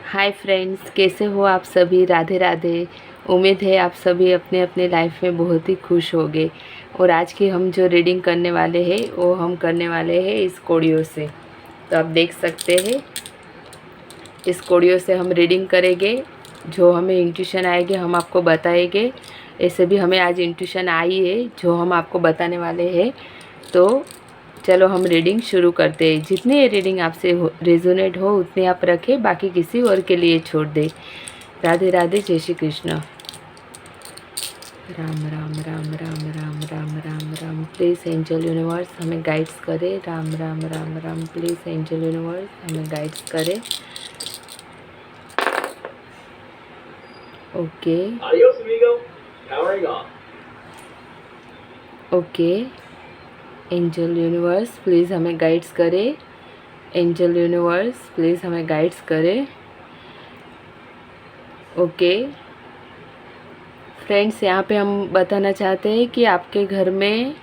Hi friends, कैसे हो आप सभी। राधे राधे। उम्मीद है आप सभी अपने अपने लाइफ में बहुत ही खुश होंगे। और आज की हम जो रीडिंग करने वाले हैं वो हम करने वाले हैं इस कोडियो से। तो आप देख सकते हैं इस कोडियो से हम रीडिंग करेंगे। जो हमें इंट्यूशन आएगी हम आपको बताएंगे। ऐसे भी हमें आज इंट्यूशन आई है जो हम आपको बताने वाले हैं। तो चलो हम रीडिंग शुरू करते हैं। जितनी रीडिंग आपसे रेजोनेट हो उतनी आप रखें, बाकी किसी और के लिए छोड़ दें। राधे राधे, जय Shri Krishna. Ram Ram Ram Ram Ram Ram Ram Ram. Please angel universe हमें गाइड्स करे। Ram Ram Ram Ram. Please angel universe हमें गाइड्स करे। Okay okay. Angel universe please हमें गाइड्स करे। एंजल यूनिवर्स प्लीज़ हमें गाइड्स करे। ओके फ्रेंड्स, यहाँ पे हम बताना चाहते हैं कि आपके घर में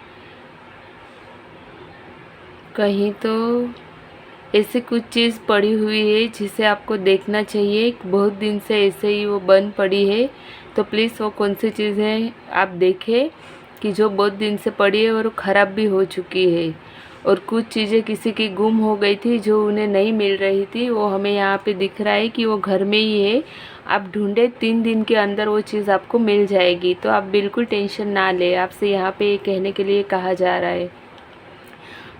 कहीं तो ऐसी कुछ चीज़ पड़ी हुई है जिसे आपको देखना चाहिए। बहुत दिन से ऐसे ही वो बंद पड़ी है। तो प्लीज़ वो कौन सी चीज़ है आप देखें कि जो बहुत दिन से पड़ी है और ख़राब भी हो चुकी है। और कुछ चीज़ें किसी की गुम हो गई थी जो उन्हें नहीं मिल रही थी, वो हमें यहाँ पे दिख रहा है कि वो घर में ही है। आप ढूंढे 3 दिन के अंदर वो चीज़ आपको मिल जाएगी। तो आप बिल्कुल टेंशन ना लें, आपसे यहाँ पे कहने के लिए कहा जा रहा है।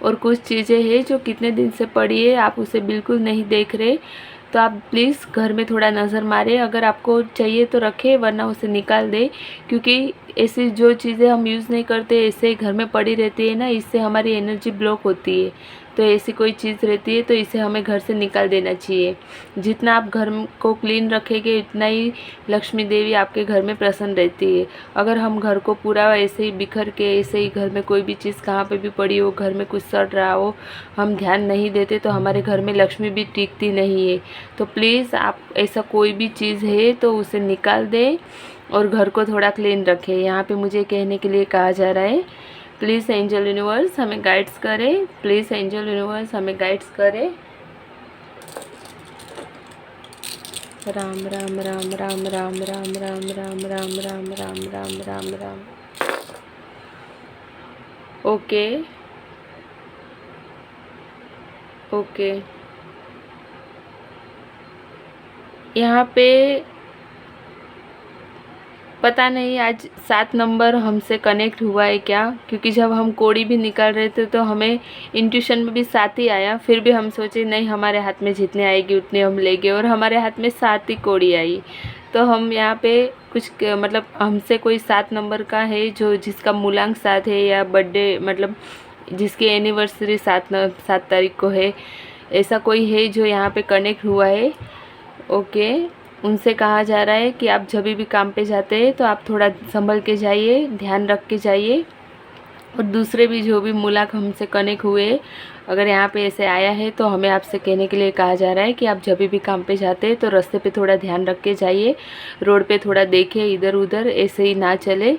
और कुछ चीज़ें हैं जो कितने दिन से पड़ी है, आप उसे बिल्कुल नहीं देख रहे। तो आप प्लीज़ घर में थोड़ा नज़र मारें। अगर आपको चाहिए तो रखें, वरना उसे निकाल दें। क्योंकि ऐसी जो चीज़ें हम यूज़ नहीं करते ऐसे घर में पड़ी रहती है ना, इससे हमारी एनर्जी ब्लॉक होती है। तो ऐसी कोई चीज़ रहती है तो इसे हमें घर से निकाल देना चाहिए। जितना आप घर को क्लीन रखेंगे उतना ही लक्ष्मी देवी आपके घर में प्रसन्न रहती है। अगर हम घर को पूरा ऐसे ही बिखर के, ऐसे ही घर में कोई भी चीज़ कहाँ पे भी पड़ी हो, घर में कुछ सड़ रहा हो, हम ध्यान नहीं देते तो हमारे घर में लक्ष्मी भी टिकती नहीं है। तो प्लीज़ आप ऐसा कोई भी चीज़ है तो उसे निकाल दें और घर को थोड़ा क्लीन रखें। यहाँ पे मुझे कहने के लिए कहा जा रहा है, प्लीज़ एंजल यूनिवर्स हमें गाइड्स करें। प्लीज़ एंजल यूनिवर्स हमें गाइड्स करें। राम राम राम राम राम राम राम राम राम राम राम राम राम राम। Okay okay. यहाँ पे पता नहीं आज 7 नंबर हमसे कनेक्ट हुआ है क्या, क्योंकि जब हम कोड़ी भी निकाल रहे थे तो हमें इंट्यूशन में भी 7 ही आया। फिर भी हम सोचे नहीं, हमारे हाथ में जितने आएगी उतने हम लेंगे, और हमारे हाथ में 7 ही कोड़ी आई। तो हम यहाँ पे कुछ मतलब हमसे कोई 7 नंबर का है जो जिसका मूलांक 7 है, या बर्थडे मतलब जिसकी एनिवर्सरी 7 तारीख को है, ऐसा कोई है जो यहाँ पे कनेक्ट हुआ है। ओके, उनसे कहा जा रहा है कि आप जब भी काम पे जाते हैं तो आप थोड़ा संभल के जाइए, ध्यान रख के जाइए। और दूसरे भी जो भी मूलांक हमसे कनेक्ट हुए, अगर यहाँ पे ऐसे आया है तो हमें आपसे कहने के लिए कहा जा रहा है कि आप जब भी काम पे जाते हैं तो रास्ते पे थोड़ा ध्यान रख के जाइए, रोड पे थोड़ा देखें, इधर उधर ऐसे ही ना चले।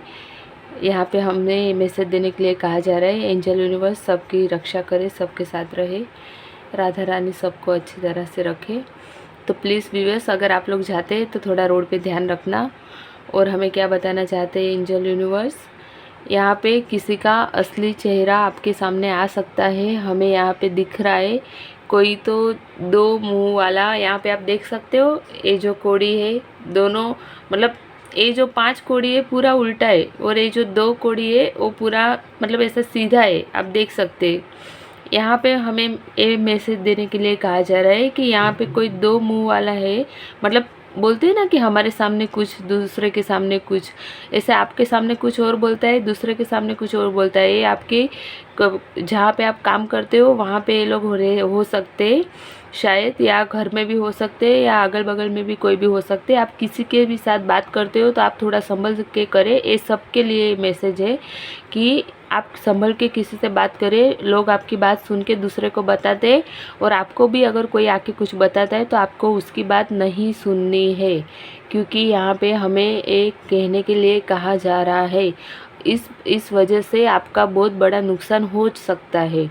यहाँ पे हमें मैसेज देने के लिए कहा जा रहा है, एंजल यूनिवर्स सबकी रक्षा करे, सबके साथ रहे, राधा रानी सबको अच्छी तरह से रखे। तो प्लीज़ व्यूअर्स, अगर आप लोग जाते हैं तो थोड़ा रोड पे ध्यान रखना। और हमें क्या बताना चाहते हैं एंजल यूनिवर्स, यहाँ पे किसी का असली चेहरा आपके सामने आ सकता है। हमें यहाँ पे दिख रहा है कोई तो 2 मुंह वाला। यहाँ पे आप देख सकते हो, ये जो कोड़ी है दोनों, मतलब ये जो 5 कोड़ी है पूरा उल्टा है, और ये जो 2 कोड़ी है वो पूरा मतलब ऐसा सीधा है, आप देख सकते हैं। यहाँ पे हमें ये मैसेज देने के लिए कहा जा रहा है कि यहाँ पे कोई 2 मुंह वाला है। मतलब बोलते हैं ना कि हमारे सामने कुछ, दूसरे के सामने कुछ, ऐसे आपके सामने कुछ और बोलता है, दूसरे के सामने कुछ और बोलता है। ये आपके जहाँ पे आप काम करते हो वहाँ पे ये लोग हो सकते हैं शायद, या घर में भी हो सकते हैं, या अगल बगल में भी कोई भी हो सकते हैं। आप किसी के भी साथ बात करते हो तो आप थोड़ा संभल के करें। ये सबके लिए मैसेज है कि आप संभल के किसी से बात करें। लोग आपकी बात सुन के दूसरे को बताते हैं, और आपको भी अगर कोई आके कुछ बताता है तो आपको उसकी बात नहीं सुननी है, क्योंकि यहाँ पे हमें एक कहने के लिए कहा जा रहा है। इस वजह से आपका बहुत बड़ा नुकसान हो सकता है।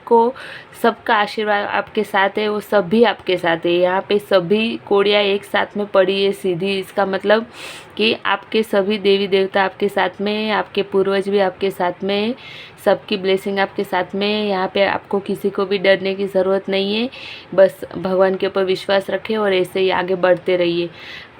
सबको, सबका आशीर्वाद आपके साथ है, वो सभी आपके साथ है। यहाँ पे सभी कोड़ियाँ एक साथ में पड़ी है सीधी, इसका मतलब कि आपके सभी देवी देवता आपके साथ में है, आपके पूर्वज भी आपके साथ में है, सबकी ब्लेसिंग आपके साथ में है। यहाँ पे आपको किसी को भी डरने की ज़रूरत नहीं है, बस भगवान के ऊपर विश्वास रखें और ऐसे ही आगे बढ़ते रहिए।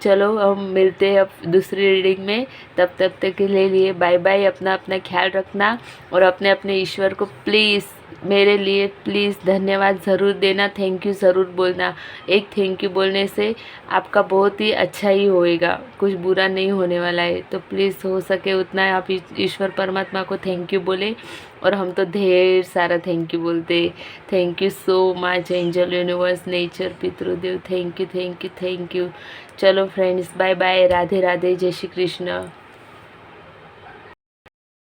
चलो हम मिलते हैं अब दूसरी रीडिंग में, तब तक के लिए बाय बाय। अपना अपना ख्याल रखना और अपने अपने ईश्वर को प्लीज़, मेरे लिए प्लीज़ धन्यवाद ज़रूर देना, थैंक यू ज़रूर बोलना। एक थैंक यू बोलने से आपका बहुत ही अच्छा ही होएगा, कुछ बुरा नहीं होने वाला है। तो प्लीज़ हो सके उतना आप ईश्वर परमात्मा को थैंक यू बोले, और हम तो ढेर सारा थैंक यू बोलते। Thank you so much angel, universe, nature, पितृदेव, thank you thank you thank you. चलो friends, bye bye, Radhe Radhe, जय श्री कृष्ण।